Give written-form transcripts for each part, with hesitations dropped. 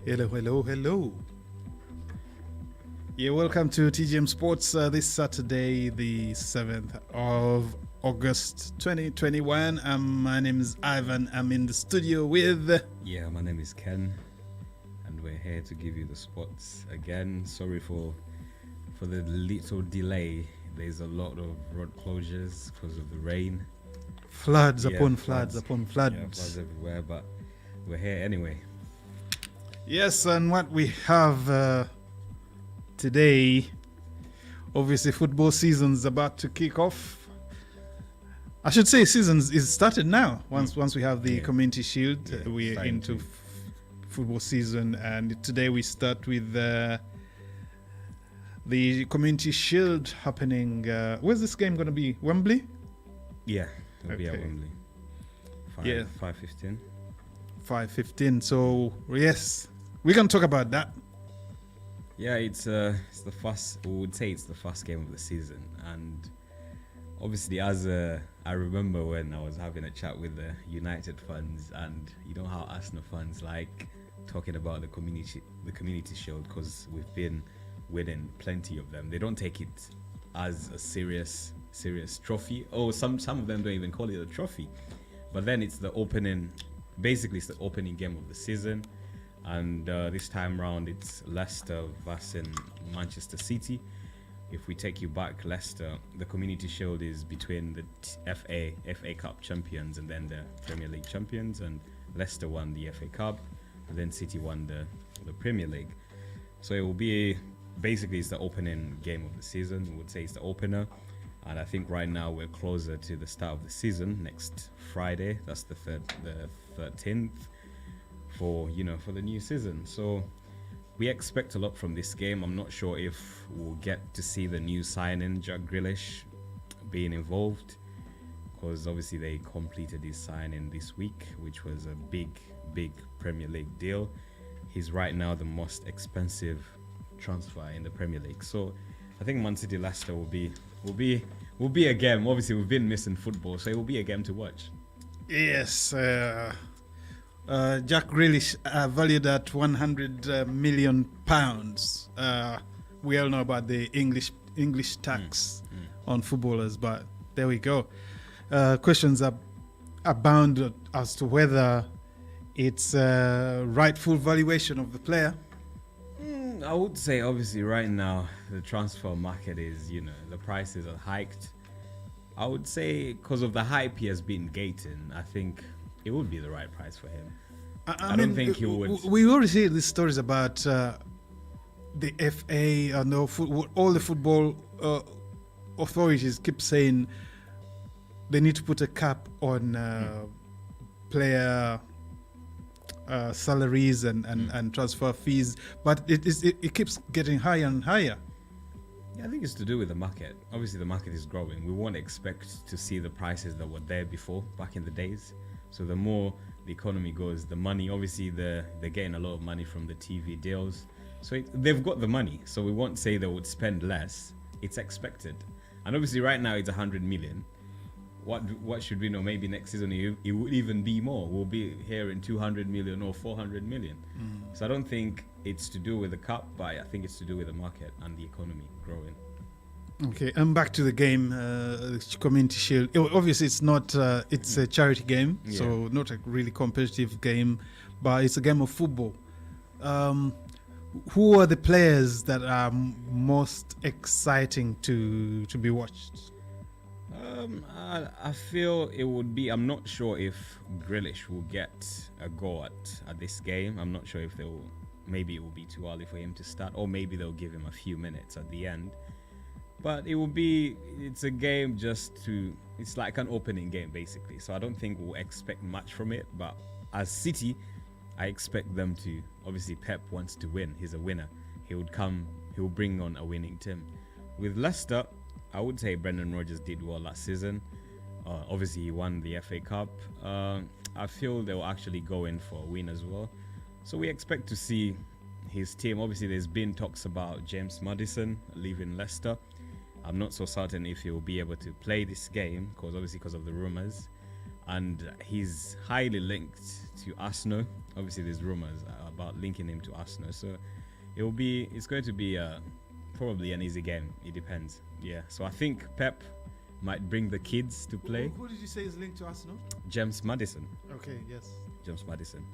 Hello, hello, hello. Yeah, welcome to Tgm Sports this Saturday, the 7th of August 2021. My name is Ivan. I'm in the studio with... Yeah, my name is Ken, and we're here to give you the sports again. Sorry for the little delay. There's a lot of road closures because of the rain. Floods upon floods upon floods. Yeah, floods everywhere, but we're here anyway. Yes, and what we have today, obviously football season's about to kick off. I should say season is started now. Once we have the Community Shield, we're into football season, and today we start with the Community Shield happening. Where's this game going to be? Wembley? Yeah, it'll be at Wembley. 5:15. 5:15. So yes, we're going to talk about that. Yeah, it's the first. We would say it's the first game of the season, and obviously, I remember when I was having a chat with the United fans, and you know how Arsenal fans like talking about the community shield because we've been winning plenty of them. They don't take it as a serious trophy. Oh, some of them don't even call it a trophy. But then it's the opening. Basically, it's the opening game of the season, and this time round it's Leicester versus Manchester City. If we take you back, Leicester, the Community Shield is between the FA Cup champions and then the Premier League champions, and Leicester won the FA Cup, and then City won the Premier League. So it will be basically it's the opening game of the season. We would say it's the opener, and I think right now we're closer to the start of the season next Friday. That's the 13th for the new season. So we expect a lot from this game. I'm not sure if we'll get to see the new signing, Jack Grealish, being involved, because obviously they completed his signing this week, which was a big Premier League deal. He's right now the most expensive transfer in the Premier League. So I think Man City Leicester will be a game. Obviously we've been missing football, so it will be a game to watch. Yes, Jack Grealish, valued at £100 million. We all know about the English tax on footballers, but there we go. Questions abound as to whether it's a rightful valuation of the player. I would say obviously right now the transfer market is, the prices are hiked. I would say because of the hype he has been getting, I think it would be the right price for him. I don't think he would. We already hear these stories about the FA and all the football authorities keep saying they need to put a cap on player salaries and transfer fees, but it keeps getting higher and higher. Yeah, I think it's to do with the market. Obviously, the market is growing. We won't expect to see the prices that were there before, back in the days. So the more the economy goes, the money, obviously they're getting a lot of money from the TV deals. So they've got the money. So we won't say they would spend less. It's expected. And obviously right now it's 100 million. what should we know? Maybe next season it will even be more. We'll be here in 200 million or 400 million. So I don't think it's to do with the cup, but I think it's to do with the market and the economy growing. Okay, and back to the game, Community Shield. Obviously, it's not. It's a charity game, so not a really competitive game, but it's a game of football. Who are the players that are most exciting to be watched? I feel it would be. I'm not sure if Grealish will get a go at this game. I'm not sure if they'll. Maybe it will be too early for him to start, or maybe they'll give him a few minutes at the end. But it will be. It's a game it's like an opening game basically. So I don't think we'll expect much from it. But as City, I expect them to. Obviously, Pep wants to win. He's a winner. He will bring on a winning team. With Leicester, I would say Brendan Rodgers did well last season. Obviously, he won the FA Cup. I feel they'll actually go in for a win as well. So we expect to see his team. Obviously, there's been talks about James Maddison leaving Leicester. I'm not so certain if he will be able to play this game because of the rumours. And he's highly linked to Arsenal. Obviously, there's rumours about linking him to Arsenal. So it's going to be probably an easy game. It depends. Yeah. So I think Pep might bring the kids to play. Who did you say is linked to Arsenal? James Maddison. Okay, yes. James Maddison.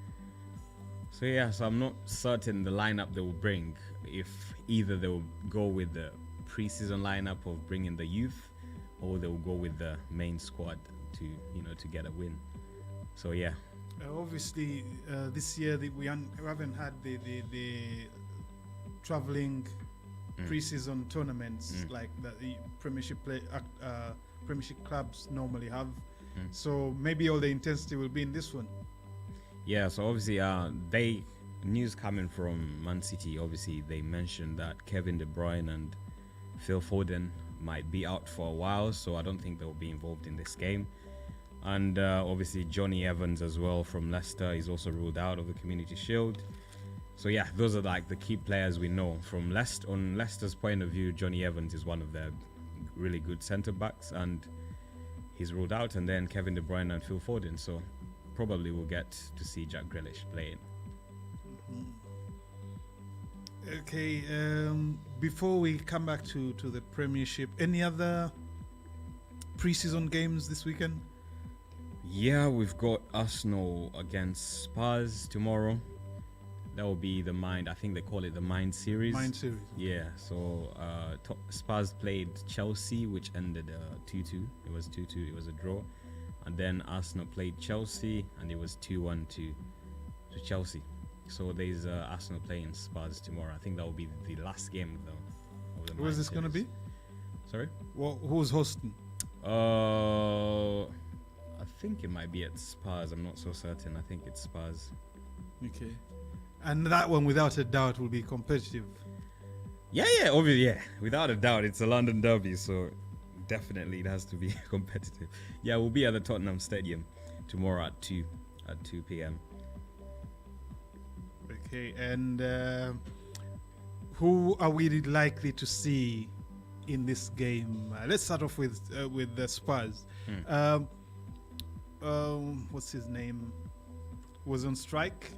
So yeah, so I'm not certain the lineup they will bring. If either they will go with the pre-season lineup of bringing the youth, or they will go with the main squad to get a win. So yeah. Obviously, this year we haven't had the traveling pre-season tournaments like that the Premiership clubs normally have. So maybe all the intensity will be in this one. Yeah. So obviously, news coming from Man City. Obviously, they mentioned that Kevin De Bruyne and Phil Foden might be out for a while, so I don't think they'll be involved in this game. And obviously Johnny Evans as well from Leicester is also ruled out of the Community Shield. So yeah, those are like the key players we know from Leicester. On Leicester's point of view, Johnny Evans is one of their really good centre backs, and he's ruled out. And then Kevin De Bruyne and Phil Foden. So probably we'll get to see Jack Grealish playing. Okay, before we come back to the Premiership, any other pre-season games this weekend? Yeah, we've got Arsenal against Spurs tomorrow. That will be the Mind. I think they call it the Mind Series. Mind Series. Yeah, so Spurs played Chelsea, which ended 2-2. It was 2-2. It was a draw. And then Arsenal played Chelsea, and it was 2-1 to Chelsea. So there's Arsenal playing Spurs tomorrow. I think that will be the last game of the Who is this going to be? Sorry? Well, who's hosting? I think it might be at Spurs. I'm not so certain. I think it's Spurs. Okay. And that one, without a doubt, will be competitive. Yeah, obviously, yeah. Without a doubt, it's a London derby, so definitely it has to be competitive. Yeah, we'll be at the Tottenham Stadium tomorrow at 2 p.m. Okay, and who are we likely to see in this game? Let's start off with the Spurs. What's his name? Was on strike.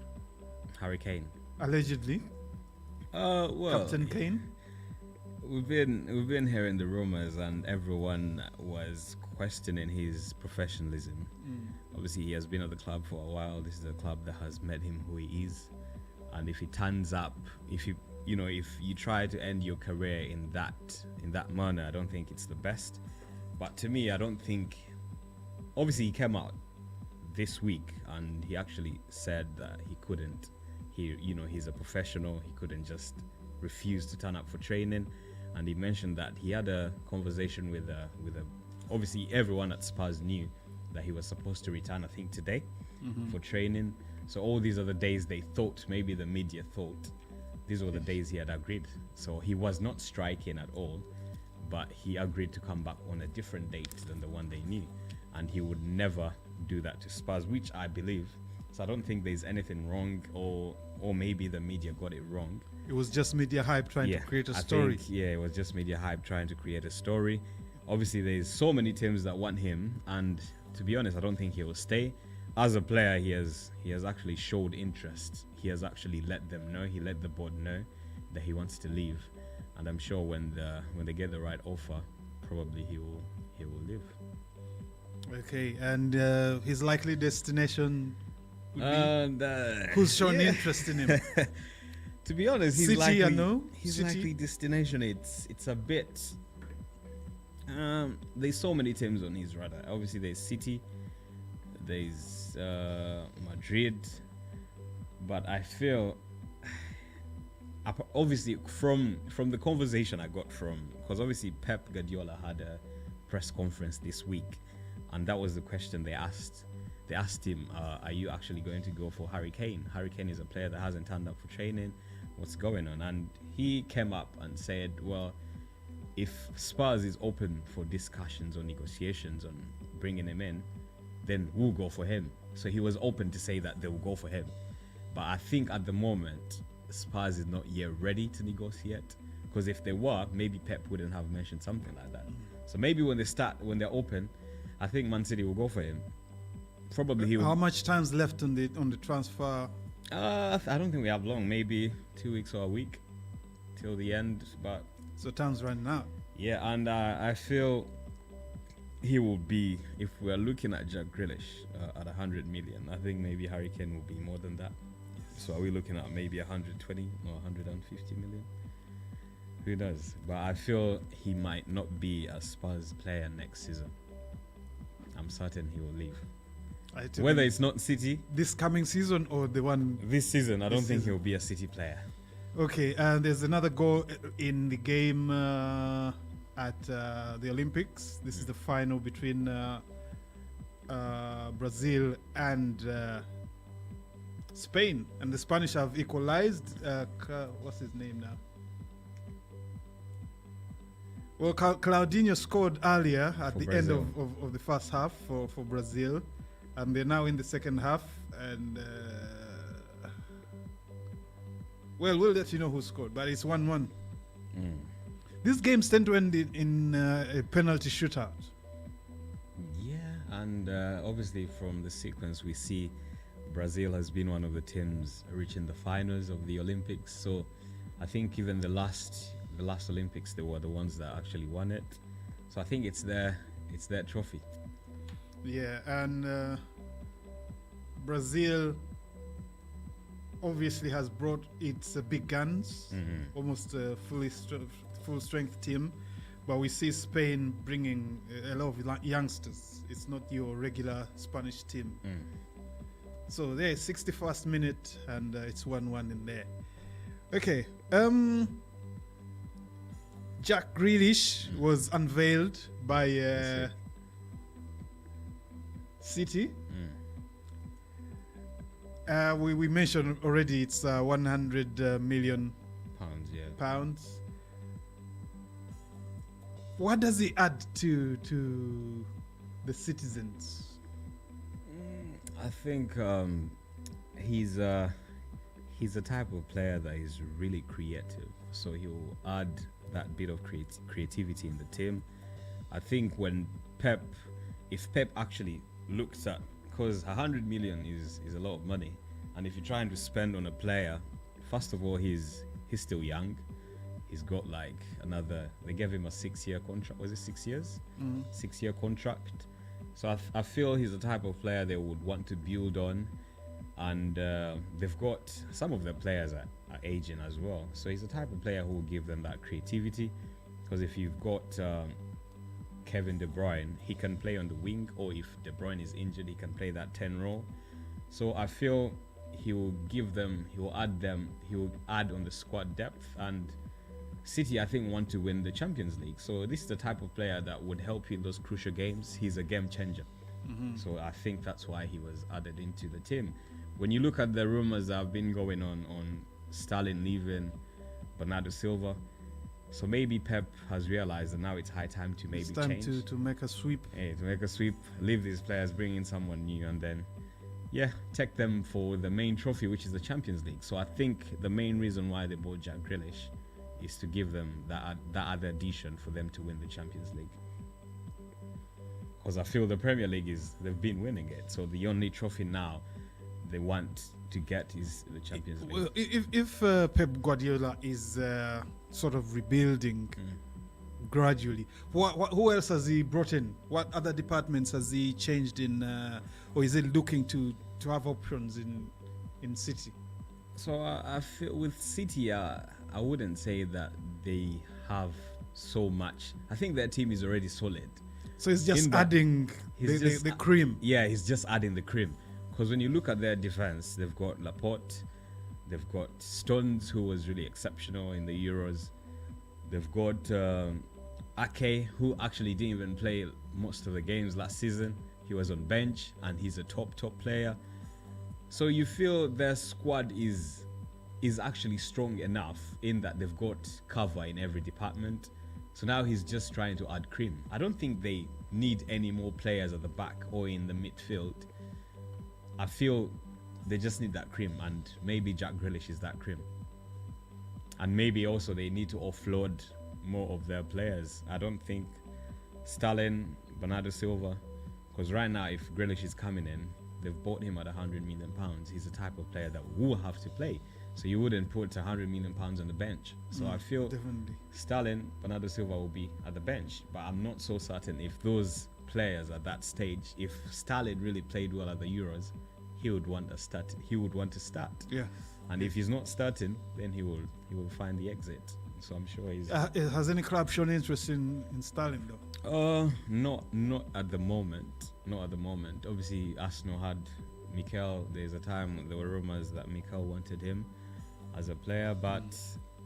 Harry Kane. Allegedly. Well, Captain Kane. We've been hearing the rumors, and everyone was questioning his professionalism. Obviously, he has been at the club for a while. This is a club that has made him who he is, and if he turns up, if you try to end your career in that manner, I don't think it's the best. But to me, I don't think. Obviously, he came out this week and he actually said that he couldn't. He's a professional. He couldn't just refuse to turn up for training, and he mentioned that he had a conversation with a. Obviously, everyone at Spurs knew that he was supposed to return. I think today for training. So all these other days, they thought, maybe the media thought, these were the days he had agreed. So he was not striking at all, but he agreed to come back on a different date than the one they knew, and he would never do that to Spurs, which I believe. So I don't think there's anything wrong, or maybe the media got it wrong. It was just media hype trying to create a story. It was just media hype trying to create a story. obviously there's so many teams that want him, and to be honest, I don't think he will stay. As a player, he has actually showed interest. He has actually let them know. He let the board know that he wants to leave, and I'm sure when they get the right offer, probably he will leave. Okay, and his likely destination would be who's shown yeah. interest in him? To be honest, his City, likely, I know. his City. likely destination, it's a bit. There's so many teams on his radar. Obviously, there's City, there's Madrid, but I feel obviously from the conversation I got because obviously Pep Guardiola had a press conference this week, and that was the question they asked. They asked him, are you actually going to go for Harry Kane? Harry Kane is a player that hasn't turned up for training. What's going on? And he came up and said, well, if Spurs is open for discussions or negotiations on bringing him in, then we'll go for him. So he was open to say that they will go for him. But I think at the moment, Spurs is not yet ready to negotiate. Because if they were, maybe Pep wouldn't have mentioned something like that. So maybe when they're open, I think Man City will go for him. Probably he will. How much time's left on the transfer? I don't think we have long. Maybe 2 weeks or a week till the end. But So time's running out. yeah, and I feel he will be, if we're looking at Jack Grealish at 100 million, I think maybe Harry Kane will be more than that. So are we looking at maybe 120 or 150 million? Who knows? But I feel he might not be a Spurs player next season. I'm certain he will leave. Whether it's not City This coming season or the one. this season, I don't This think season. he'll be a City player. Okay, and there's another goal in the game at the Olympics. This is the final between Brazil and Spain, and the Spanish have equalized. What's his name now? Well, Claudinho scored earlier at For the Brazil. end of the first half for Brazil, and they're now in the second half. And well, we'll let you know who scored, but it's 1-1. These games tend to end in a penalty shootout. Yeah, and obviously from the sequence we see Brazil has been one of the teams reaching the finals of the Olympics. So I think even the last Olympics, they were the ones that actually won it. So I think it's their trophy. Yeah, and Brazil obviously has brought its big guns, almost a full strength team, but we see Spain bringing a lot of youngsters. It's not your regular Spanish team. So there, 61st minute, and it's 1-1 in there. Okay, Jack Grealish was unveiled by City. We mentioned already it's 100 million Pounds, yeah. pounds. What does he add to the citizens? I think he's a type of player that is really creative. So he'll add that bit of creativity in the team. I think if Pep actually looks at, because 100 million is a lot of money, and if you're trying to spend on a player, first of all, he's still young. He's got like they gave him a 6-year contract. Was it 6 years? 6-year contract. So I feel he's the type of player they would want to build on, and they've got some of the players are aging as well. So he's the type of player who will give them that creativity. Because if you've got Kevin De Bruyne, he can play on the wing, or if De Bruyne is injured, he can play that 10 role. So I feel he will add on the squad depth. And City, I think, want to win the Champions League. So this is the type of player that would help you in those crucial games. He's a game changer. So I think that's why he was added into the team. When you look at the rumors that have been going on Sterling leaving, Bernardo Silva, so maybe Pep has realized that now it's high time to maybe change. To make a sweep. Yeah, to make a sweep, leave these players, bring in someone new, and then take them for the main trophy, which is the Champions League. So I think the main reason why they bought Jack Grealish is to give them that other addition for them to win the Champions League. because I feel the Premier League they've been winning it. So the only trophy now they want to get is the Champions League. Well, if Pep Guardiola is sort of rebuilding gradually, who else has he brought in? What other departments has he changed in, or is he looking to have options in City? So I feel with City, I wouldn't say that they have so much. I think their team is already solid. So he's just adding the cream. Yeah, he's just adding the cream. Because when you look at their defense, they've got Laporte, they've got Stones, who was really exceptional in the Euros. They've got Ake, who actually didn't even play most of the games last season. He was on bench, and he's a top player. So you feel their squad is actually strong enough in that they've got cover in every department. So now he's just trying to add cream. I don't think they need any more players at the back or in the midfield. I feel they just need that cream, and maybe Jack Grealish is that cream. And maybe also they need to offload more of their players. I don't think Sterling, Bernardo Silva, because right now if Grealish is coming in, they've bought him at £100 million. He's the type of player that will have to play. So you wouldn't put £100 million on the bench. So I feel definitely Sterling, Bernardo Silva will be at the bench. But I'm not so certain if those players at that stage, if Sterling really played well at the Euros, he would want to start. Yeah. And if he's not starting, then he will find the exit. So I'm sure he's. Has any club shown interest in Sterling though? Not at the moment. Not at the moment. Obviously, Arsenal had Mikel. There's a time there were rumors that Mikel wanted him as a player, but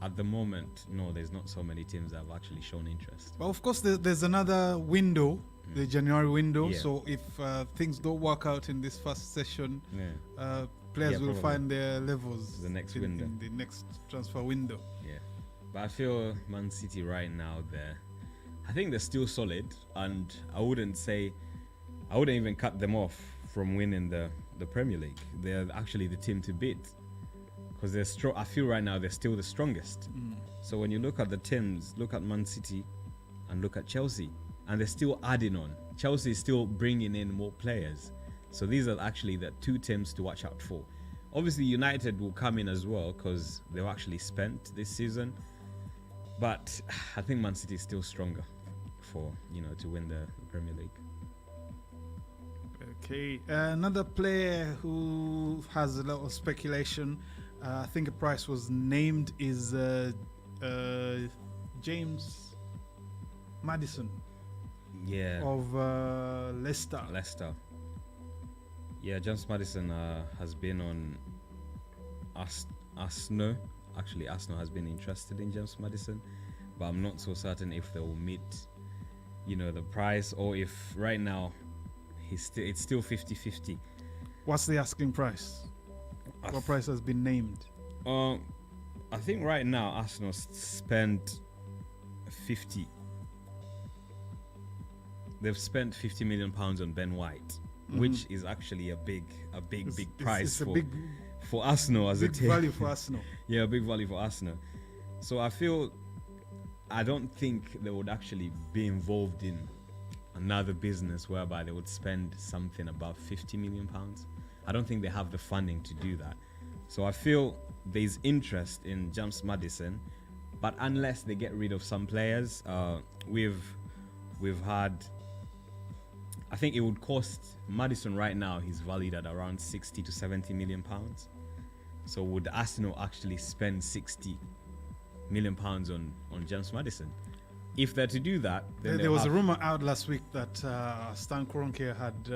at the moment, no, there's not so many teams that have actually shown interest. Well, of course, there's another window, the January window. Yeah. So if things don't work out in this first session, players will probably find their levels the next window, in the next transfer window. Yeah, but I feel Man City right now, I think they're still solid, and I wouldn't even cut them off from winning the Premier League. They're actually the team to beat, because they're strong. I feel right now they're still the strongest. So when you look at the teams, look at Man City and look at Chelsea, and they're still adding on. Chelsea is still bringing in more players. So these are actually the two teams to watch out for. Obviously United will come in as well, because they've actually spent this season, but I think Man City is still stronger for to win the Premier League. Okay, another player who has a lot of speculation, I think a price was named, is James Maddison of Leicester. Yeah, James Maddison has been on Arsenal. Actually, Arsenal has been interested in James Maddison, but I'm not so certain if they will meet the price, or if right now it's still 50-50. What's the asking price? What price has been named? I think right now Arsenal spent 50. They've spent £50 million on Ben White, which is actually a big price for Arsenal as a team. Big value for Arsenal. Yeah, big value for Arsenal. So I don't think they would actually be involved in another business whereby they would spend something above £50 million. I don't think they have the funding to do that. So I feel there's interest in James Maddison, but unless they get rid of some players, we've had. I think it would cost Maddison right now. He's valued at around 60 to 70 million pounds. So would Arsenal actually spend 60 million pounds on James Maddison? If they're to do that, then there was a rumor out last week that Stan Kroenke had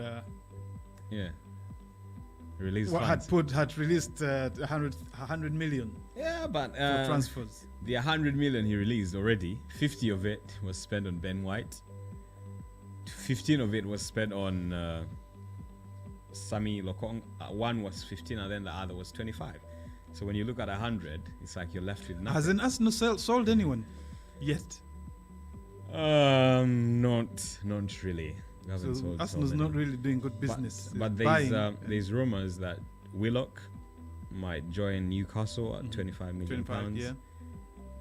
released had released 100 million. Yeah, but for transfers. The 100 million he released already, 50 of it was spent on Ben White. 15 of it was spent on Sami Lokong. One was 15 and then the other was 25. So when you look at 100, it's like you're left with nothing. Hasn't Arsenal sold anyone yet? Not really. So Arsenal's not really doing good business. But there's rumors that Willock might join Newcastle at £25 million. Yeah.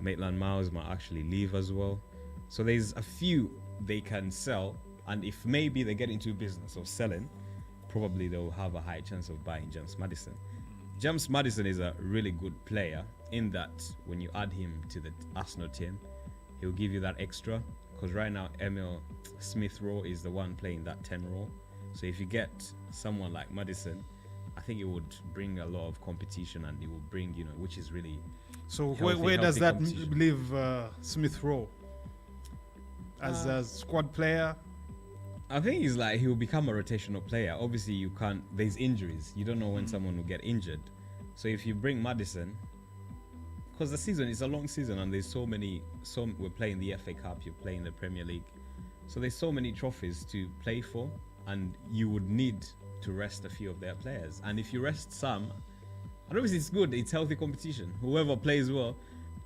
Maitland-Niles might actually leave as well. So there's a few they can sell And if maybe they get into business of selling, probably they'll have a high chance of buying James Maddison. James Maddison is a really good player in that when you add him to the Arsenal team, he'll give you that extra. Because right now, Emil Smith-Rowe is the one playing that 10 role. So if you get someone like Maddison, I think it would bring a lot of competition, and it will bring, which is really. So healthy, where does that competition. leave Smith-Rowe? As a squad player? I think he'll become a rotational player. Obviously, you can't. There's injuries. You don't know when someone will get injured. So if you bring Maddison, because the season is a long season, and there's we're playing the FA Cup, you're playing the Premier League, so there's so many trophies to play for, and you would need to rest a few of their players. And if you rest some, and obviously it's good, it's healthy competition. Whoever plays well,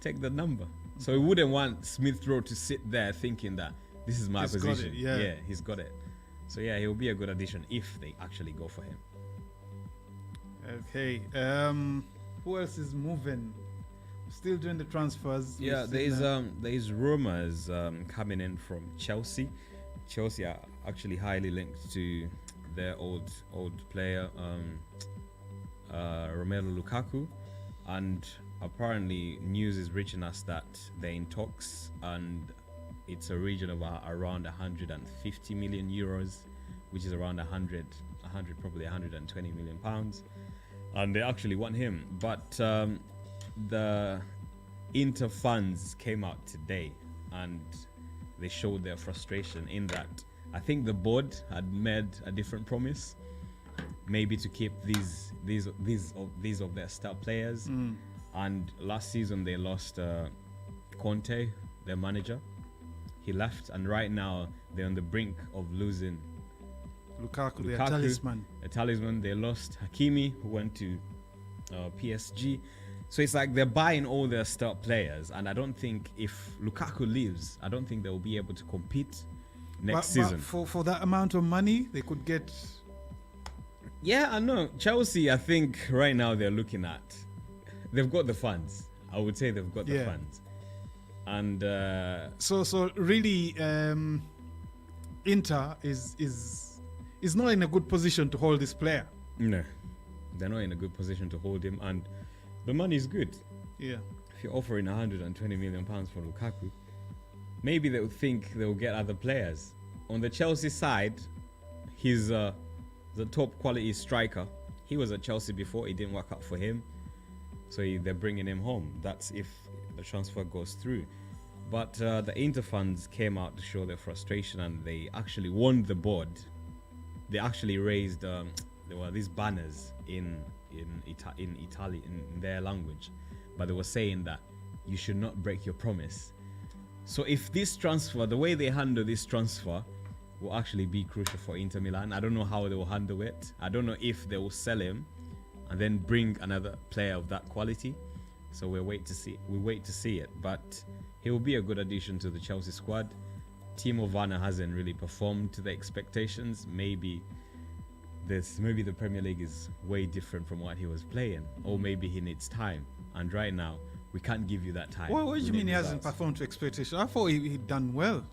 take the number. So we wouldn't want Smith-Rowe to sit there thinking that this is my He's position. got it, yeah. He's got it. So yeah, he'll be a good addition if they actually go for him. Okay. Who else is moving? Still doing the transfers. Yeah, there's rumors coming in from Chelsea. Chelsea are actually highly linked to their old player Romelu Lukaku, and apparently news is reaching us that they're in talks, and it's a region of around 150 million euros, which is around 100 probably 120 million pounds, and they actually want him. But the Inter fans came out today and they showed their frustration in that I think the board had made a different promise, maybe to keep these of their star players. And last season they lost Conte, their manager. He left, and right now they're on the brink of losing Lukaku, their talisman. A talisman. They lost Hakimi, who went to PSG. So it's like they're buying all their star players, and I don't think if Lukaku leaves, I don't think they'll be able to compete next season. But for that amount of money, they could get. Yeah, I know. Chelsea, I think right now they're looking at. They've got the funds. I would say they've got the funds. And so really, Inter is not in a good position to hold this player. No, they're not in a good position to hold him, and the money is good. Yeah. If you're offering 120 million pounds for Lukaku, maybe they'll think they'll get other players. On the Chelsea side, he's the top quality striker. He was at Chelsea before. It didn't work out for him, so they're bringing him home. That's if the transfer goes through. But the Inter fans came out to show their frustration, and they actually warned the board. They actually raised there were these banners in Italy in their language, but they were saying that you should not break your promise. So if this transfer, the way they handle this transfer, will actually be crucial for Inter Milan. I don't know how they will handle it. I don't know if they will sell him and then bring another player of that quality. So we wait to see it. But he will be a good addition to the Chelsea squad. Timo Werner hasn't really performed to the expectations. Maybe the Premier League is way different from what he was playing, or maybe he needs time. And right now, we can't give you that time. What do you mean he hasn't performed to expectation? I thought he'd done well.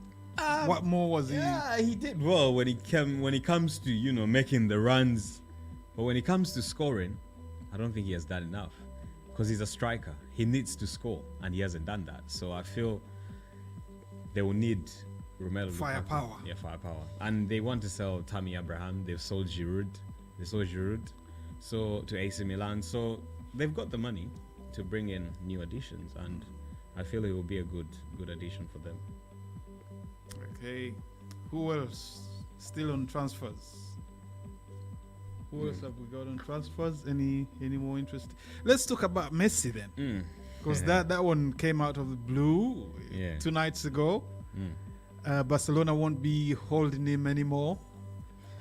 What more was he? Yeah, he did well when he comes to making the runs, but when it comes to scoring, I don't think he has done enough. Because he's a striker, he needs to score, and he hasn't done that. So I feel they will need Romelu Firepower. Lukaku. Yeah, firepower. And they want to sell Tammy Abraham. They've sold Giroud. So to AC Milan. So they've got the money to bring in new additions, and I feel it will be a good addition for them. Okay. Who else? Still on transfers. Who else have we got on transfers? Any more interest? Let's talk about Messi then. Because that one came out of the blue 2 nights ago. Barcelona won't be holding him anymore.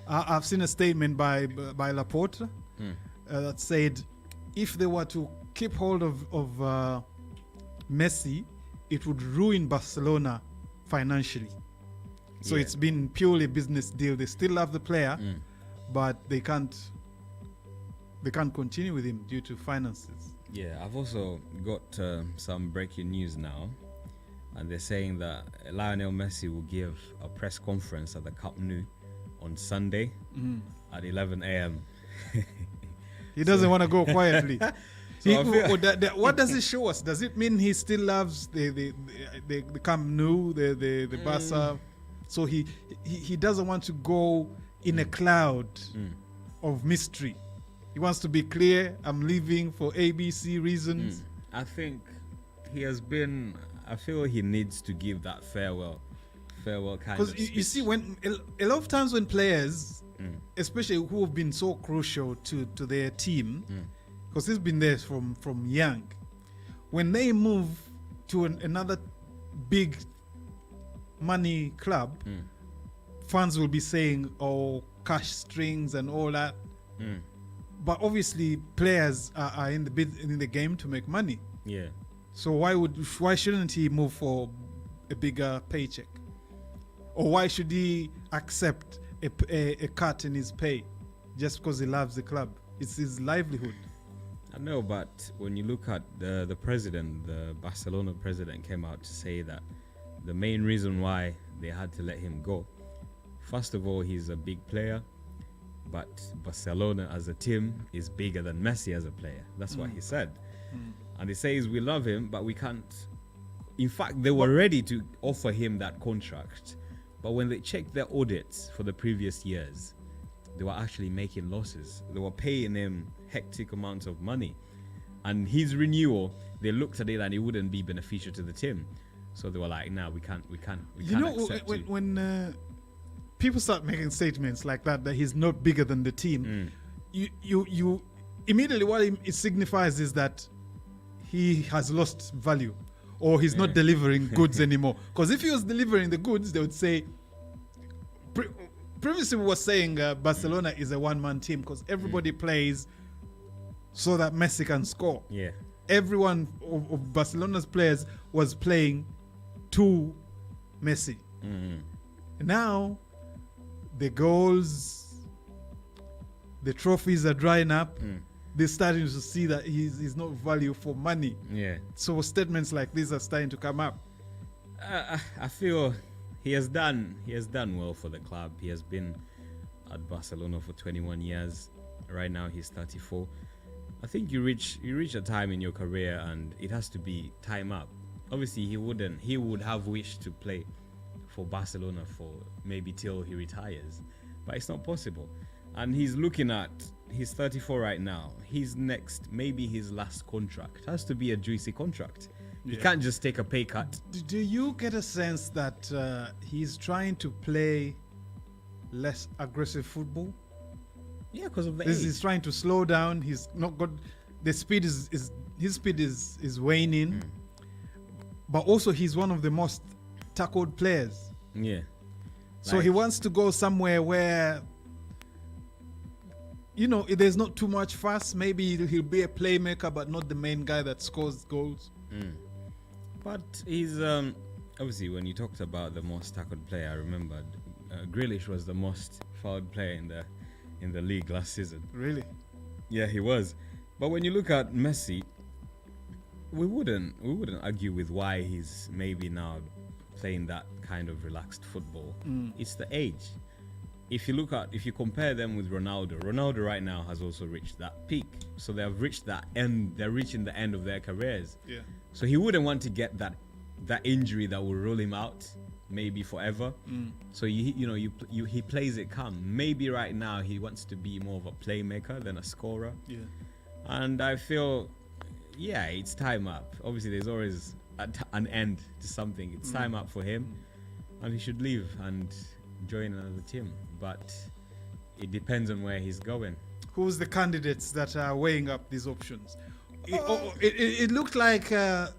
I've seen a statement by Laporte that said if they were to keep hold of Messi, it would ruin Barcelona financially. So it's been purely business deal. They still love the player, but they can't continue with him due to finances. Yeah, I've also got some breaking news now. and they're saying that Lionel Messi will give a press conference at the Camp Nou on Sunday at 11 a.m. He doesn't want to go quietly. So I feel- What does it show us? Does it mean he still loves the Camp Nou, the Barca? So he doesn't want to go in a cloud of mystery. He wants to be clear. I'm leaving for ABC reasons. I think he has been. I feel he needs to give that farewell kind Because of. you see, when a lot of times when players, especially who have been so crucial to their team, because he's been there from young, when they move to another big money club, fans will be saying, "Oh, cash strings and all that." But obviously, players are in the game to make money. Yeah. So why shouldn't he move for a bigger paycheck, or why should he accept a cut in his pay just because he loves the club? It's his livelihood. I know, but when you look at the president, the Barcelona president came out to say that the main reason why they had to let him go, first of all, he's a big player, but Barcelona as a team is bigger than Messi as a player. That's what he said. And he says we love him, but we can't. In fact, they were ready to offer him that contract, but when they checked their audits for the previous years, they were actually making losses. They were paying him hectic amounts of money, and his renewal, they looked at it and it wouldn't be beneficial to the team. So they were like, "Nah, we can't You know, accept you." when people start making statements like that he's not bigger than the team, you immediately what it signifies is that he has lost value, or he's not delivering goods anymore. Because if he was delivering the goods, they would say. Previously, we were saying Barcelona is a one-man team because everybody plays so that Messi can score. Yeah. Everyone of Barcelona's players was playing to Messi. Now, the goals, the trophies are drying up. They're starting to see that he's not value for money. Yeah. So statements like this are starting to come up. I feel he has done well for the club. He has been at Barcelona for 21 years. Right now he's 34. I think you reach a time in your career and it has to be time up. Obviously he would have wished to play for Barcelona for maybe till he retires, but it's not possible. And he's 34 right now. His next, maybe his last contract has to be a juicy contract. He can't just take a pay cut. Do you get a sense that he's trying to play less aggressive football? Yeah, because of the He's age. trying to slow down. He's not got the speed his speed is waning, but also he's one of the most tackled players. Yeah. So he wants to go somewhere where, there's not too much fuss. Maybe he'll be a playmaker, but not the main guy that scores goals. But he's obviously when you talked about the most tackled player, I remembered Grealish was the most fouled player in the league last season. Really? Yeah, he was. But when you look at Messi, we wouldn't argue with why he's maybe now playing that kind of relaxed football. It's the age. If you compare them with Ronaldo right now has also reached that peak. So they have reached that end. They're reaching the end of their careers. Yeah. So he wouldn't want to get that injury that will rule him out maybe forever. So he plays it calm. Maybe right now he wants to be more of a playmaker than a scorer. Yeah. And I feel, it's time up. Obviously, there's always an end to something. It's time up for him, and he should leave and join another team. But it depends on where he's going. Who's the candidates that are weighing up these options? It looked like a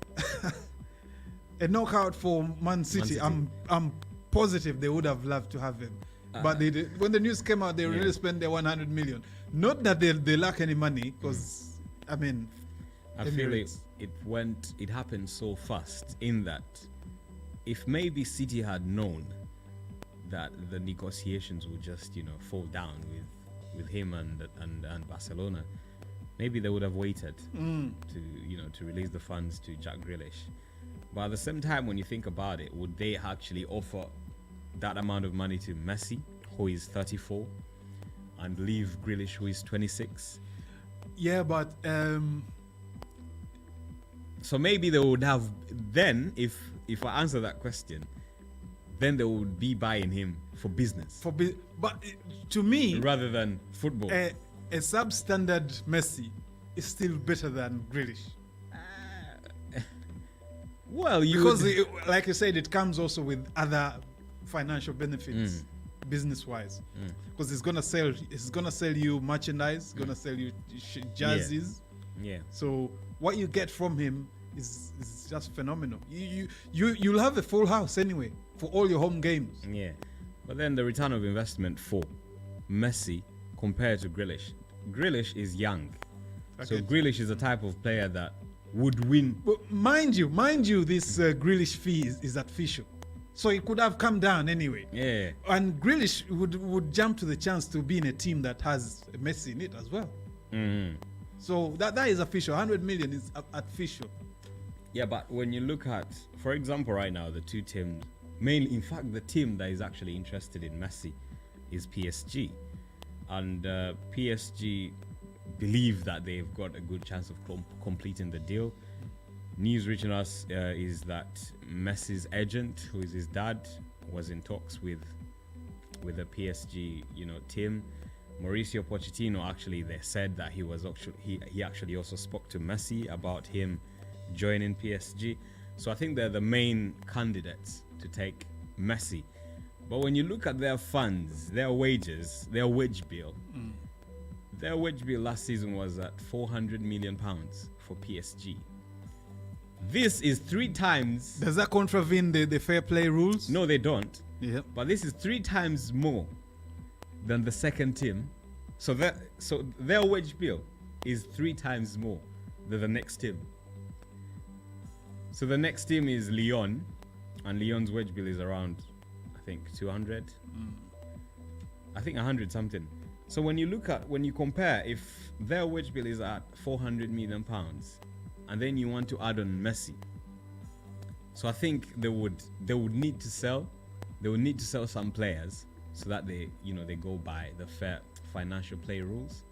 knockout for Man City. I'm positive they would have loved to have him, but when the news came out, they really spent their 100 million. Not that they lack any money, because I feel it happened so fast. In that, if maybe City had known that the negotiations would just fall down with him and Barcelona, maybe they would have waited to release the funds to Jack Grealish. But at the same time, when you think about it, would they actually offer that amount of money to Messi, who is 34, and leave Grealish, who is 26? Yeah, but So maybe they would have then, if I answer that question, then they would be buying him for business but to me, rather than football. a substandard Messi is still better than Grealish. Well, Because, like you said, it comes also with other financial benefits, business-wise. Because it's gonna sell you merchandise, gonna sell you jerseys. Yeah. So what you get from him is just phenomenal. You'll have a full house anyway for all your home games. Yeah. But then the return of investment for Messi compared to Grealish. Grealish is young. So Okay. Grealish is a type of player that would win. But mind you, this Grealish fee is artificial. So it could have come down anyway. Yeah. And Grealish would jump to the chance to be in a team that has Messi in it as well. Mm-hmm. So that is official. 100 million is artificial. Yeah, but when you look at, for example, right now, the two teams, mainly, in fact, the team that is actually interested in Messi is PSG. And PSG believe that they've got a good chance of completing the deal. News reaching us is that Messi's agent, who is his dad, was in talks with the PSG, team. Mauricio Pochettino, actually, they said that he actually also spoke to Messi about him joining PSG. So I think they're the main candidates to take Messi. But when you look at their funds, their wages, their wage bill, their wage bill last season was at £400 million for PSG. This is 3 times. Does that contravene the fair play rules? No, they don't. Yeah. But this is 3 times more than the second team. So their wage bill is 3 times more than the next team. So the next team is Lyon, and Lyon's wage bill is around, I think, 200. I think 100 something. So when you compare, if their wage bill is at £400 million, and then you want to add on Messi, so I think they would need to sell some players so that they go by the fair financial play rules.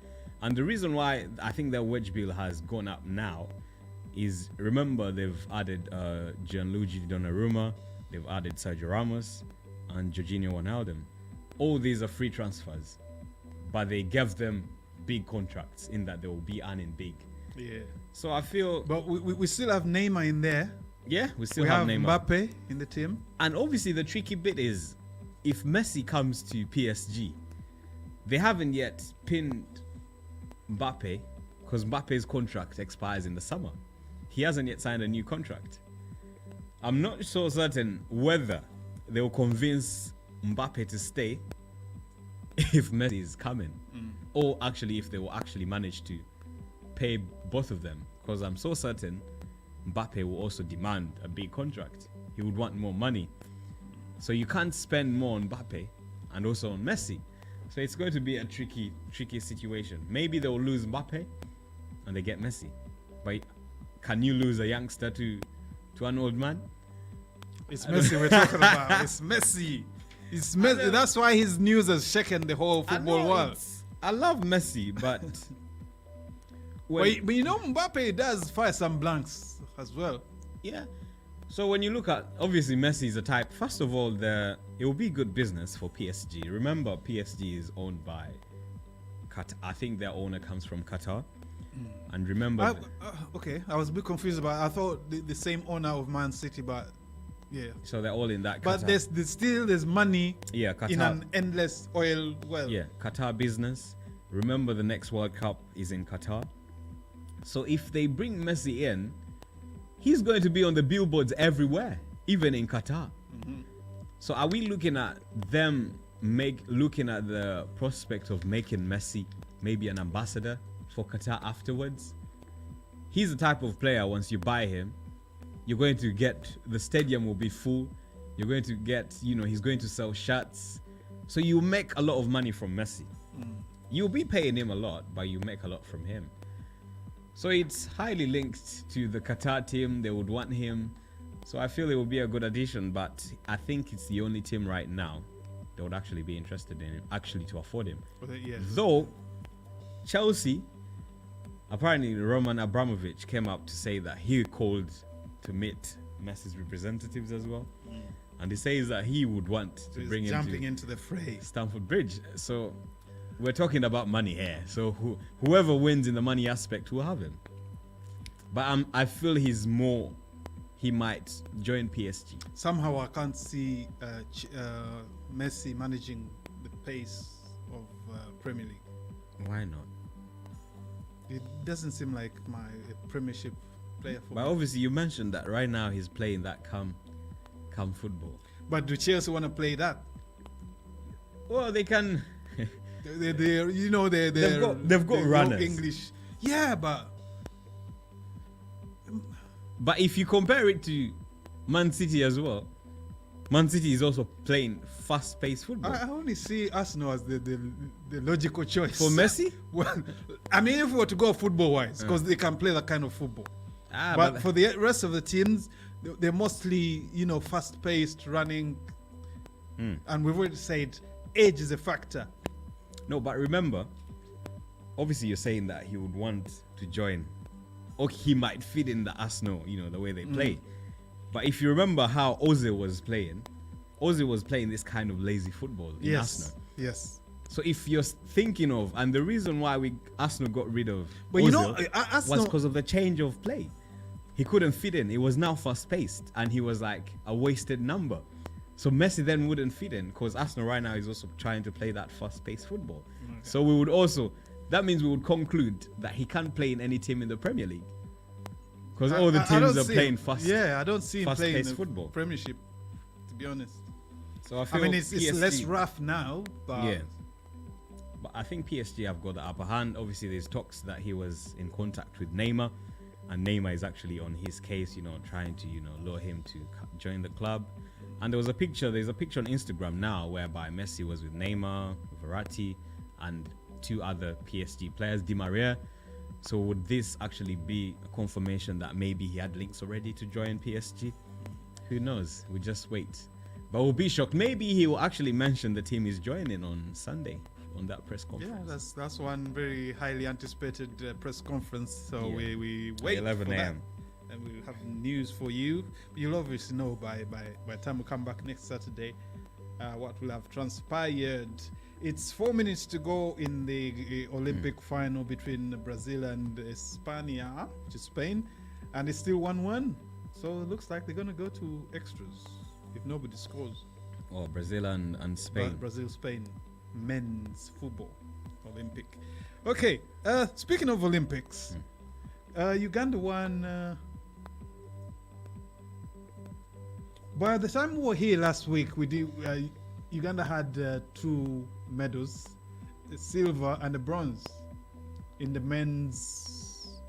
And the reason why I think their wage bill has gone up now is, remember, they've added Gianluigi Donnarumma, they've added Sergio Ramos and Jorginho Wijnaldum. All these are free transfers, but they gave them big contracts in that they will be earning big. Yeah. So I feel, But we still have Neymar in there. yeah, we still We have have Neymar. Mbappe in the team. And obviously the tricky bit is, if Messi comes to PSG, they haven't yet pinned Mbappe because Mbappe's contract expires in the summer. He hasn't yet signed a new contract. I'm not so certain whether they will convince Mbappe to stay if Messi is coming, or actually if they will actually manage to pay both of them, because I'm so certain Mbappe will also demand a big contract. He would want more money. So you can't spend more on Mbappe and also on Messi. So it's going to be a tricky situation. Maybe they'll lose Mbappe and they get Messi. But can you lose a youngster to an old man? It's Messi we're talking about. It's Messi. It's Messi. That's why his news has shaken the whole football world. I love Messi, but But you know, Mbappe does fire some blanks as well. yeah. So when you look at, obviously Messi is a type. First of all, it will be good business for PSG. Remember, PSG is owned by Qatar. I think their owner comes from Qatar. And remember, Okay, I was a bit confused about. I thought the same owner of Man City, but yeah. so they're all in that. But Qatar. there's money Yeah, Qatar. in an endless oil well. Yeah, Qatar business. Remember, the next World Cup is in Qatar. So if they bring Messi in, he's going to be on the billboards everywhere, even in Qatar. So are we looking at them looking at the prospect of making Messi maybe an ambassador for Qatar afterwards? He's the type of player, once you buy him, you're going to get, the stadium will be full. You're going to get, he's going to sell shirts. So you make a lot of money from Messi. You'll be paying him a lot, but you make a lot from him. So it's highly linked to the Qatar team. They would want him. So I feel it would be a good addition, but I think it's the only team right now that would actually be interested in him, actually to afford him. Yes. Though Chelsea, apparently Roman Abramovich came up to say that he called to meet Messi's representatives as well, and he says that he would want So to he's bring him jumping to into the fray. Stamford Bridge. So we're talking about money here. So whoever wins in the money aspect will have him. But I feel he might join PSG. Somehow I can't see Messi managing the pace of Premier League. Why not? It doesn't seem like my Premiership player for But me. obviously you mentioned that right now he's playing that calm football. But do Chelsea want to play that? Well, they can. They're you know, they've got runners. English. Yeah, but But if you compare it to Man City as well, Man City is also playing fast-paced football. I only see Arsenal as the logical choice. For Messi? Well, I mean, if we were to go football-wise, because they can play that kind of football. But for the rest of the teams, they're mostly, fast-paced, running. And we've already said age is a factor. No, but remember, obviously you're saying that he would want to join, or he might fit in the Arsenal, the way they play. But if you remember how Ozil was playing this kind of lazy football in Arsenal. Yes. So if you're thinking of, and the reason why Arsenal got rid of But Ozil Arsenal, was because of the change of play. He couldn't fit in. It was now fast-paced, and he was like a wasted number. So Messi then wouldn't fit in, because Arsenal right now is also trying to play that fast-paced football. Okay. So that means we would conclude that he can't play in any team in the Premier League, because all the teams are playing fast. Yeah, I don't see him playing in the football. Premiership, to be honest. So I mean, it's less rough now, but yeah. But I think PSG have got the upper hand. Obviously, there's talks that he was in contact with Neymar, and Neymar is actually on his case, trying to, lure him to join the club. And there's a picture on Instagram now whereby Messi was with Neymar, Verratti, and two other PSG players, Di Maria. So would this actually be a confirmation that maybe he had links already to join PSG? Who knows? We just wait. But we'll be shocked. Maybe he will actually mention the team he's joining on Sunday on that press conference. Yeah, that's one very highly anticipated press conference. So we wait 11 for a.m. that. And we'll have news for you. You'll obviously know by the time we come back next Saturday what will have transpired. It's 4 minutes to go in the Olympic final between Brazil and España, which is Spain, and it's still 1-1. So it looks like they're going to go to extras if nobody scores. Oh, Brazil and Spain. Brazil-Spain men's football Olympic. Okay, speaking of Olympics, Uganda won. By the time we were here last week, Uganda had 2 medals, the silver and the bronze, in the men's.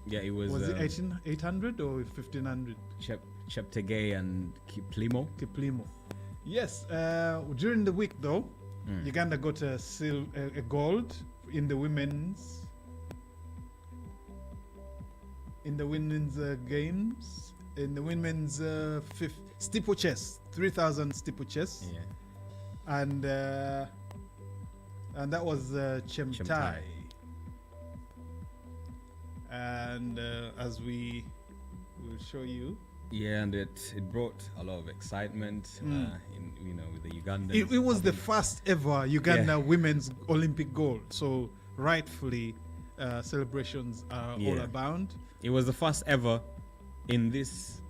Yeah, it was. Was it 800 or 1500? Cheptegei and Kiplimo. Yes. During the week, though, Uganda got a gold in the women's. Games. In the women's steeplechase, 3,000 steeplechase. Yeah. And that was Chemtai. And as we will show you. Yeah, and it brought a lot of excitement with the Ugandans. It was the first ever Uganda women's Olympic gold. So rightfully celebrations are all abound. It was the first ever in this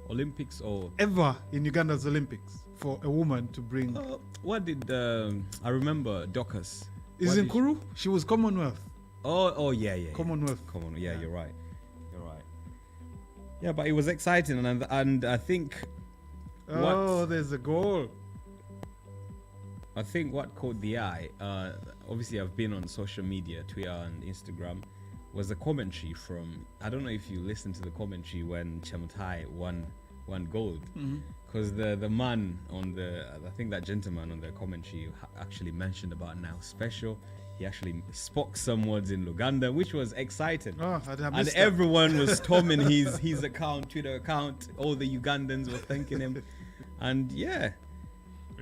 Olympics, or ever in Uganda's Olympics for a woman to bring. What did I remember? Dorcas. Isn't Kuru? She was Commonwealth. Oh yeah. Commonwealth. Yeah, you're right. Yeah, but it was exciting, and I think. There's a goal. I think what caught the eye. Obviously, I've been on social media, Twitter and Instagram. Was the commentary from, I don't know if you listened to the commentary when Chemtai won gold, because the man I think that gentleman on the commentary actually mentioned about how special he actually spoke some words in Luganda, which was exciting. Oh, I And missed that. everyone was storming his account, Twitter account. All the Ugandans were thanking him, and yeah,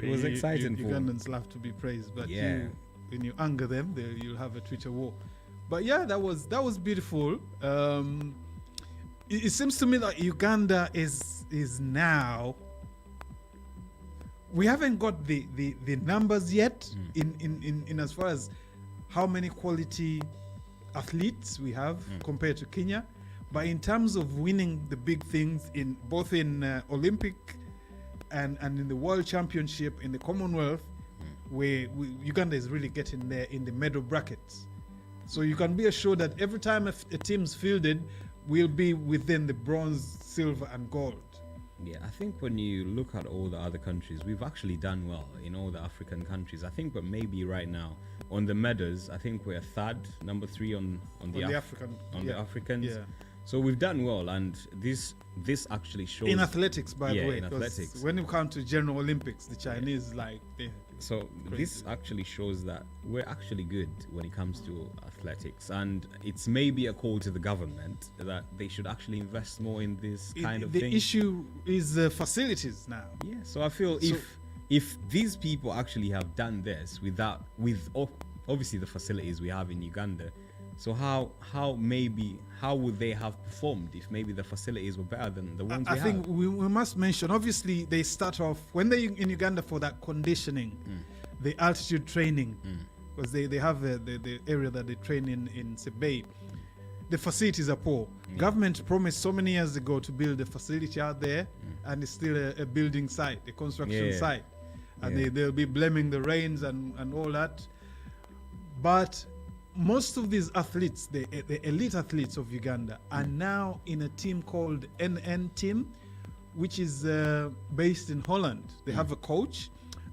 it was exciting for him. Ugandans love to be praised, but Yeah. when you anger them, you'll have a Twitter war. But yeah, that was beautiful. It seems to me like Uganda is now. We haven't got the numbers yet in as far as how many quality athletes we have compared to Kenya, but in terms of winning the big things in both in Olympic and in the World Championship, in the Commonwealth, where Uganda is really getting there in the medal brackets. So you can be assured that every time a team's fielded, we'll be within the bronze, silver, and gold. Yeah, I think when you look at all the other countries, we've actually done well in all the African countries. I think, but maybe right now on the medals, I think we're third, number 3 on the African, the Africans. Yeah. So we've done well, and this actually shows In athletics, by the way, in 'cause athletics. when you come to General Olympics, the Chinese So Crazy. this actually shows that we're actually good when it comes to athletics, and it's maybe a call to the government that they should actually invest more in this kind of the thing. issue is facilities now. Yeah, so I feel So- if these people actually have done this with obviously the facilities we have in Uganda, so how would they have performed if maybe the facilities were better than the ones I we think have? we must mention, obviously, they start off when they're in Uganda for that conditioning, the altitude training, because they have the area that they train in Sebei. The facilities are poor. Government promised so many years ago to build a facility out there, and it's still a building site, a construction Yeah. site. And Yeah. they'll be blaming the rains and all that. But most of these athletes, the elite athletes of Uganda, are now in a team called NN Team, which is based in Holland. They have a coach,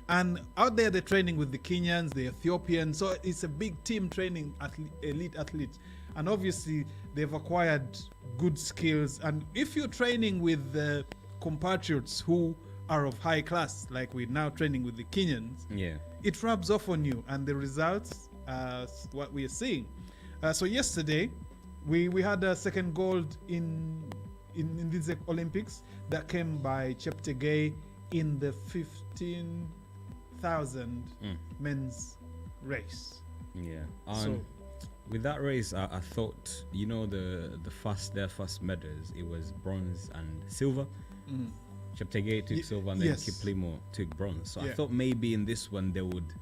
and out there they're training with the Kenyans, the Ethiopians. So it's a big team training elite athletes, and obviously they've acquired good skills. And if you're training with compatriots who are of high class, like we're now training with the Kenyans, Yeah. it rubs off on you, and the results what we are seeing. So yesterday we had a second gold in these Olympics that came by Cheptegei in the 15,000 men's race. Yeah. So- With that race, I thought, the first medals, it was bronze and silver. Cheptegei took silver, and then yes. Kiplimo took bronze. So I Yeah. thought maybe in this one they would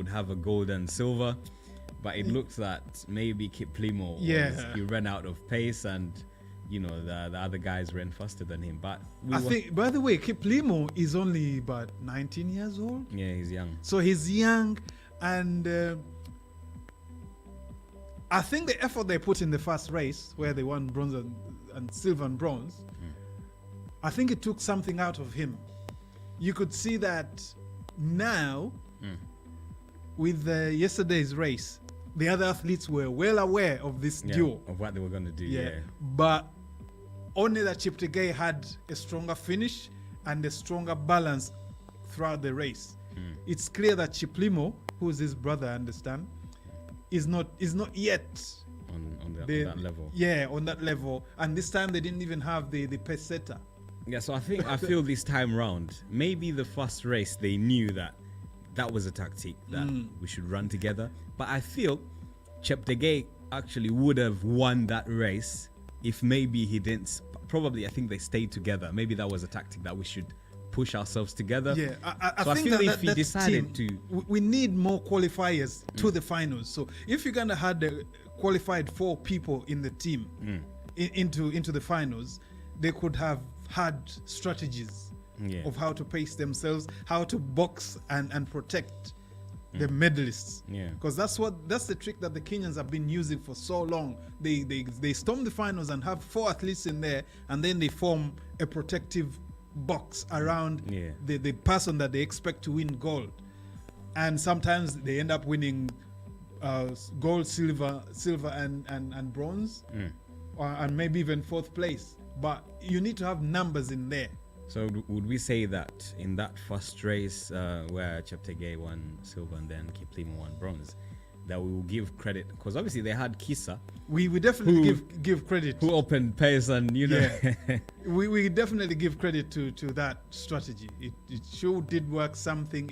have a gold and silver, but it looks that maybe Kiplimo he ran out of pace, and the other guys ran faster than him. But I think, by the way, Kiplimo is only about 19 years old. yeah, he's young. So he's young, and I think the effort they put in the first race, where they won bronze and silver and bronze, I think it took something out of him. You could see that now, with yesterday's race, the other athletes were well aware of this duel. Of what they were going to do. Yeah. But only that Cheptegei had a stronger finish and a stronger balance throughout the race. It's clear that Chiplimo, who's his brother, I understand, is not yet on that level. Yeah, on that level. And this time they didn't even have the pace setter. Yeah, so I feel this time round, maybe the first race they knew that was a tactic that we should run together. But I feel Cheptegei actually would have won that race if maybe he didn't. Probably, I think they stayed together. Maybe that was a tactic that we should push ourselves together. Yeah, I So I think feel that if he that decided team, we need more qualifiers to the finals. So if Uganda had qualified 4 people in the team into the finals, they could have had strategies of how to pace themselves, how to box and protect the medalists. Yeah. Because that's the trick that the Kenyans have been using for so long. They storm the finals and have 4 athletes in there, and then they form a protective box around the person that they expect to win gold. And sometimes they end up winning gold, silver and bronze, and maybe even 4th place. But you need to have numbers in there So would we say that in that first race where Cheptegei won silver and then Kiplimo won bronze, that we will give credit, because obviously they had Kisa, We definitely give credit. who opened pace, and Yeah. we definitely give credit to that strategy. It sure did work something.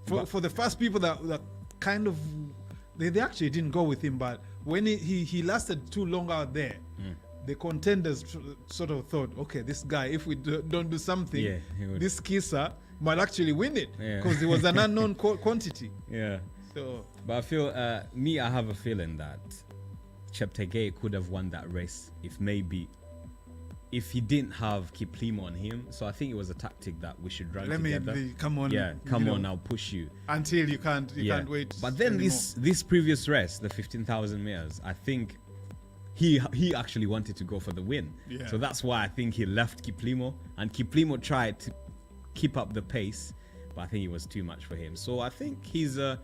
For the first people that kind of they actually didn't go with him, but when he lasted too long out there, the contenders sort of thought, okay, this guy, if we don't do something, this Kisa might actually win it, because it was an unknown quantity. Yeah. So, but I feel I have a feeling that Cheptegei could have won that race if he didn't have Kiplimo on him. So I think it was a tactic that we should run together. Come on. Yeah, come on, I'll push you until you can't wait. But then anymore. this previous race, the 15,000 meters, I think he actually wanted to go for the win. Yeah. So that's why I think he left Kiplimo, and Kiplimo tried to keep up the pace, but I think it was too much for him. So I think he's a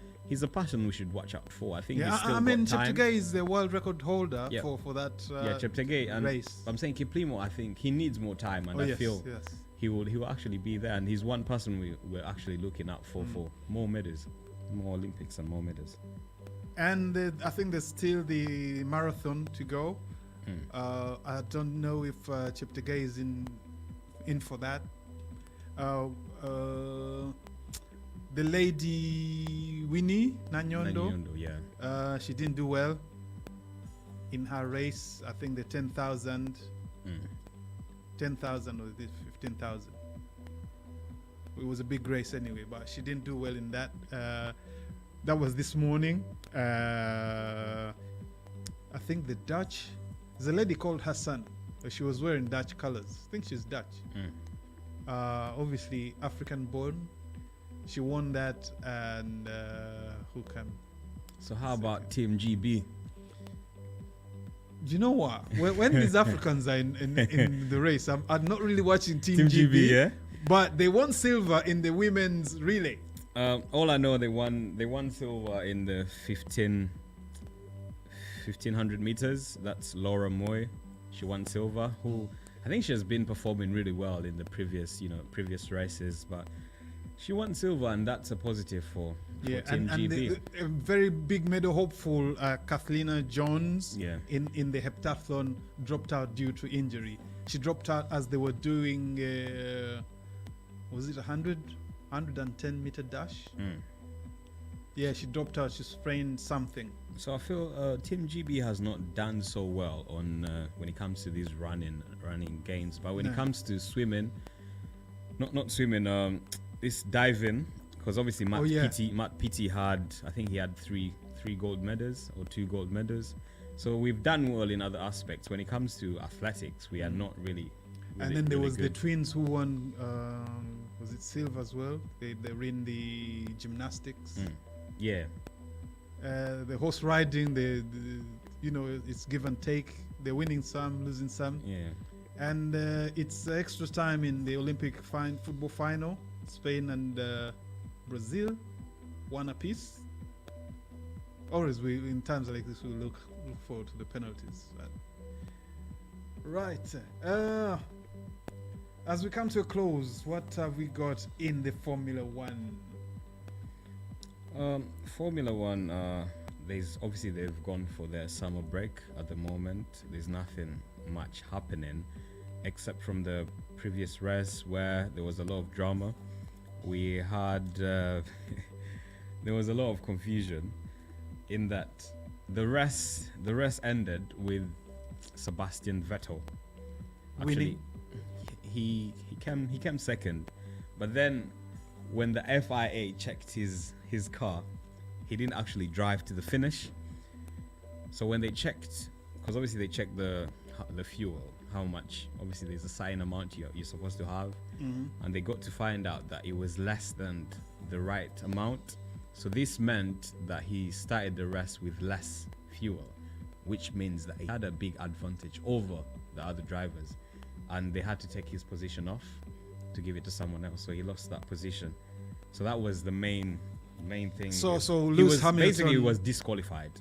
person we should watch out for. I think he's still got time. Cheptegei is the world record holder for that Cheptegei and race. I'm saying Kiplimo, I think he needs more time, and I feel he will actually be there, and he's one person we're actually looking out for more medals, more Olympics and more medals. And I think there's still the marathon to go. I don't know if Cheptegei is in for that. The lady Winnie Nanyondo, she didn't do well in her race. I think the 10,000 or the 15,000. It was a big race anyway, but she didn't do well in that. That was this morning. I think the Dutch, there's a lady called Hassan. She was wearing Dutch colors. I think she's Dutch. Obviously African born. She won that, and who can? So how about Team GB? Do you know what? When these Africans are in the race, I'm not really watching Team GB. Yeah. But they won silver in the women's relay. All I know, they won silver in the 1500 meters. That's Laura Moy. She won silver. Who I think she has been performing really well in the previous races, but she won silver, and that's a positive for Team GB. And a very big medal hopeful, Kathleen Jones, in the heptathlon, dropped out due to injury. She dropped out as they were doing, was it 110 meter dash? Yeah, she dropped out. She sprained something. So I feel Team GB has not done so well on when it comes to these running games, but when it comes to swimming, not swimming, this diving, because obviously Matt Pitty had, I think he had three gold medals or 2 gold medals. So we've done well in other aspects. When it comes to athletics, we are not really and then there was good. the twins who won, was it silver as well? They were in the gymnastics. The horse riding, it's give and take. They're winning some, losing some. And it's extra time in the Olympic football final. Spain and Brazil, 1 apiece. Always, in times like this, we look forward to the penalties. Right. As we come to a close, what have we got in the Formula One? Formula One, they've gone for their summer break at the moment. There's nothing much happening except from the previous race where there was a lot of drama. We had there was a lot of confusion in that the race ended with Sebastian Vettel actually winning. He came second, but then when the FIA checked his car, he didn't actually drive to the finish. So when they checked, because obviously they checked the fuel, how much, obviously there's a certain amount you're supposed to have, and they got to find out that it was less than the right amount. So this meant that he started the race with less fuel, which means that he had a big advantage over the other drivers, and they had to take his position off to give it to someone else. So he lost that position. So that was the main thing. So Lewis Hamilton basically was disqualified.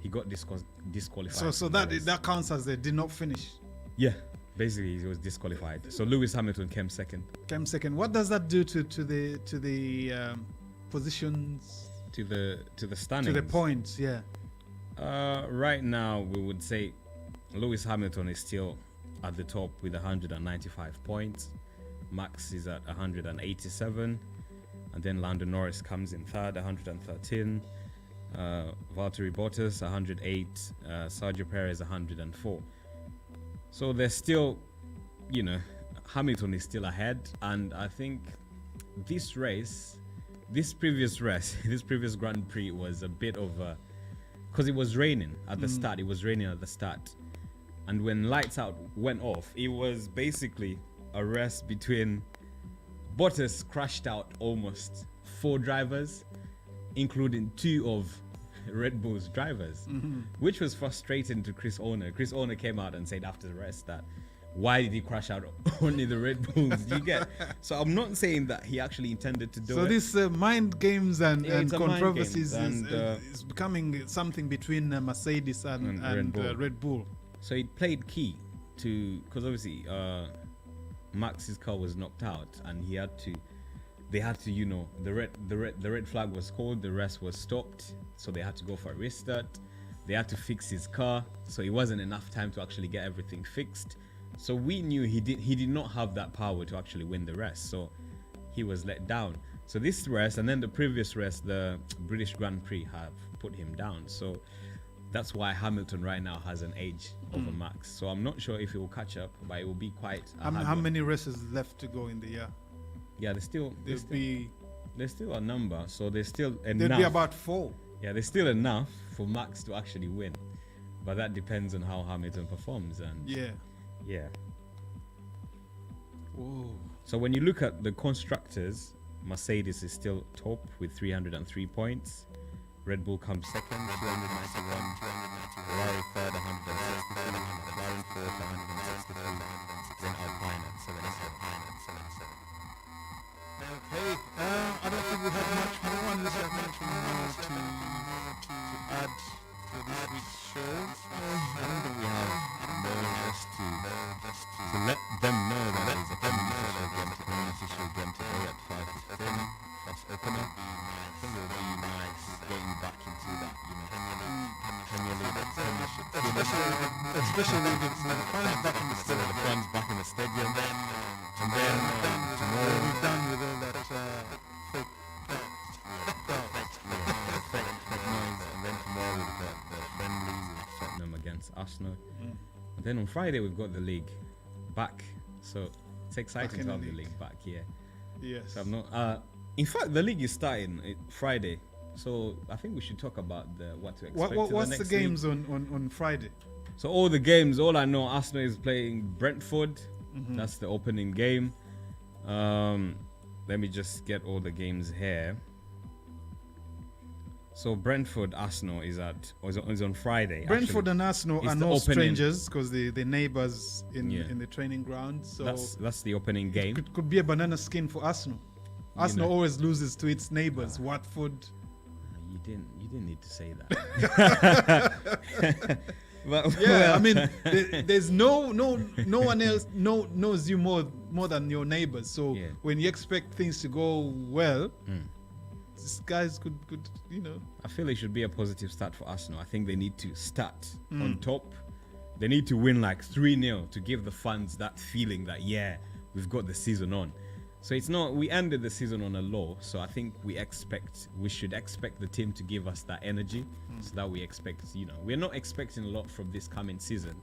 He got disqualified. So that counts as they did not finish. Yeah. Basically, he was disqualified. So Lewis Hamilton came second. Came second. What does that do to the positions, To the standings. to the points? Yeah. Right now, we would say Lewis Hamilton is still at the top with 195 points. Max is at 187, and then Lando Norris comes in third, 113. Valtteri Bottas 108, Sergio Perez 104. So there's still, Hamilton is still ahead, and I think this previous Grand Prix was a bit of a, because it was raining at the start. It was raining at the start, and when lights out went off, it was basically a race between Bottas crashed out almost 4 drivers, including 2 of Red Bull's drivers, which was frustrating to Chris Horner. Chris Horner came out and said after the race that why did he crash out only the Red Bulls? You get? So I'm not saying that he actually intended to do it. So this mind games and It's a mind controversies games, is becoming something between Mercedes and Red Bull. So it played key to, because obviously Max's car was knocked out, and they had to, the red flag was called, the rest was stopped, so they had to go for a restart. They had to fix his car, so it wasn't enough time to actually get everything fixed. So we knew he did not have that power to actually win the race, so he was let down. So this race and then the previous race, the British Grand Prix, have put him down. So that's why Hamilton right now has an edge over Max. So I'm not sure if he will catch up, but it will be quite a hard How one. many races left to go in the year? Yeah, there's still a number, so there's still enough. There'll be about 4. Yeah, there's still enough for Max to actually win, but that depends on how Hamilton performs. And yeah. Whoa. So when you look at the constructors, Mercedes is still top with 303 points. Red Bull comes second, 291. Ferrari third, 163. McLaren fourth, 163. Then Alpine at 77. Okay. I don't think we have much more unless you have anything more to add to this week's show. I don't think we have more just to let them know that there's a unofficial game today at 5:15. First opener. I think it would be nice getting back into that, Premier League, Premiership. Especially with the fans back in the So stadium. the fans back in the stadium. And then tomorrow We're done with all that fake fake noise, and then tomorrow we've got the friendlies with Tottenham against Arsenal. And then on Friday we've got the league back, so it's exciting in to have the the league. league back here. Yes. So I'm not. In fact, the league is starting Friday, so I think we should talk about what to expect. What's the the next games league. on Friday? So all the games, all I know, Arsenal is playing Brentford. That's the opening game. Let me just get all the games here. So Brentford Arsenal is on Friday. Brentford actually. and Arsenal It's are the no opening. strangers because they're neighbors in Yeah. the training ground. So That's the opening game. could be a banana skin for Arsenal. Arsenal know. always loses to its neighbors, Watford. You didn't need to say that. But, Yeah, I mean, there's no one else knows you more than your neighbors. So Yeah. when you expect things to go well, these guys could I feel it should be a positive start for Arsenal. I think they need to start on top. They need to win like 3-0 to give the fans that feeling that, we've got the season on. So it's not, we ended the season on a low. So I think we should expect the team to give us that energy so that we expect, we're not expecting a lot from this coming season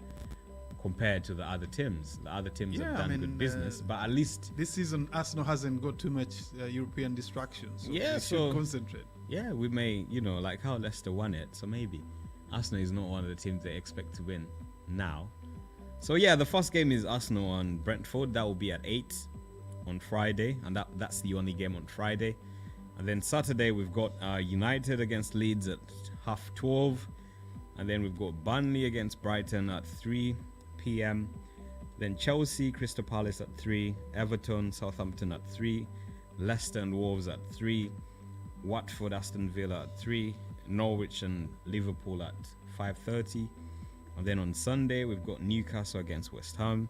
compared to the other teams. The other teams have done good business, but at least this season Arsenal hasn't got too much European distractions. So they should concentrate. yeah, we may, like how Leicester won it. So maybe Arsenal is not one of the teams they expect to win now. So yeah, the first game is Arsenal on Brentford. That will be at 8 on Friday, and that's the only game on Friday. And then Saturday we've got United against Leeds at 12:30, and then we've got Burnley against Brighton at 3 p.m. Then Chelsea, Crystal Palace at 3, Everton, Southampton at 3, Leicester and Wolves at 3, Watford, Aston Villa at 3, Norwich and Liverpool at 5:30. And then on Sunday we've got Newcastle against West Ham,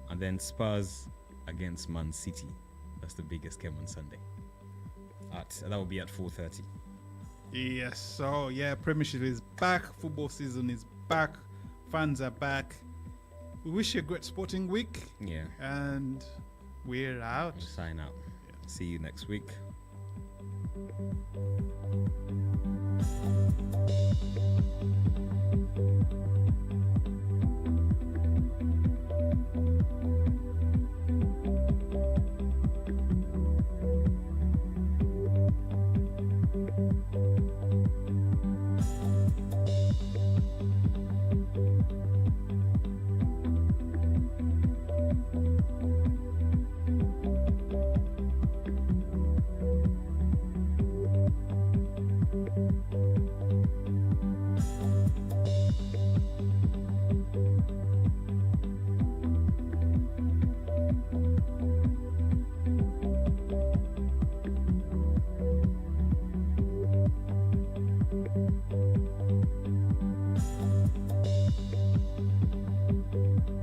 And then Spurs against Man City. That's the biggest game on Sunday. That will be at 4:30. Yes, so yeah, Premiership is back, football season is back, fans are back. We wish you a great sporting week, Yeah. and we're out. We'll sign out. Yeah. See you next week.